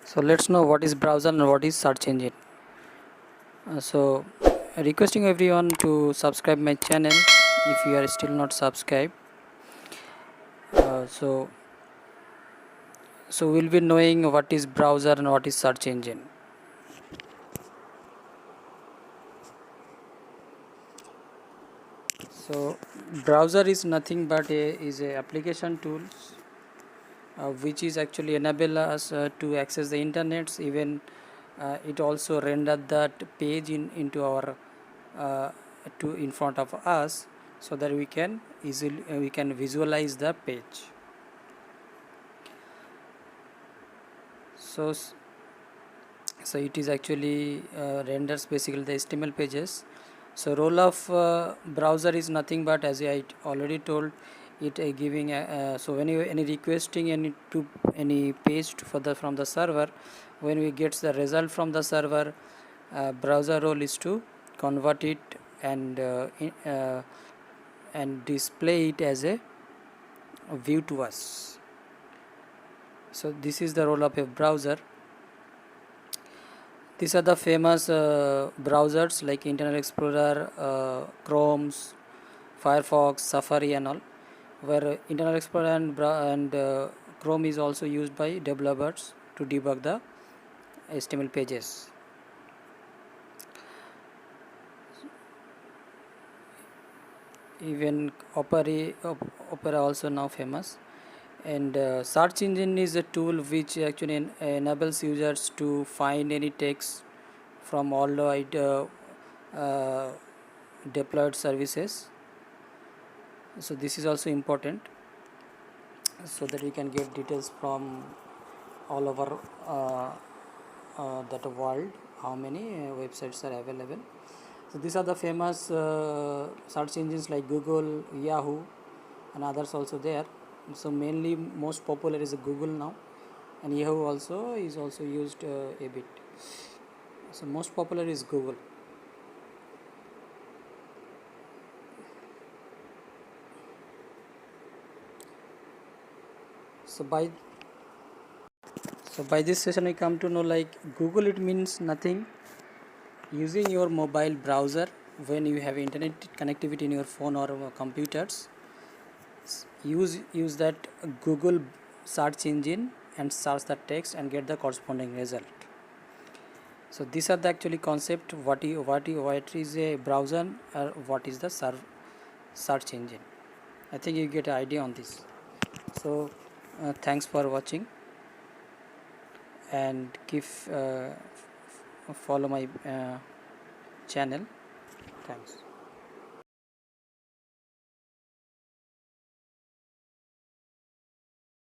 So let's know what is browser and what is search engine. So requesting everyone to subscribe my channel if you are still not subscribed. So we'll be knowing what is browser and what is search engine. So browser is nothing but a application tools which is actually enable us to access the internet. Even it also render that page into our to in front of us, so that we can easily we can visualize the page. So it is actually renders basically the HTML pages. So role of browser is nothing but, as I already told, it giving so when you any requesting any page for the from the server, when we get the result from the server, browser role is to convert it and display it as a view to us. So this is the role of a browser. These are the famous browsers like Internet Explorer, Chrome's, Firefox, Safari and all, where Internet Explorer and Chrome is also used by developers to debug the HTML pages. Even Opera also now famous. And search engine is a tool which actually enables users to find any text from all the deployed services. So this is also important, so that we can get details from all over that world, how many websites are available. So these are the famous search engines like Google, Yahoo and others also there. So mainly most popular is Google now, and Yahoo also is also used a bit. So most popular is Google. So by this session we come to know, like, Google, it means nothing using your mobile browser. When you have internet connectivity in your phone or computers, use that Google search engine and search the text and get the corresponding result. So these are the actually concept, what is a browser or what is the search engine. I think you get an idea on this. So thanks for watching, and keep follow my channel. Thanks.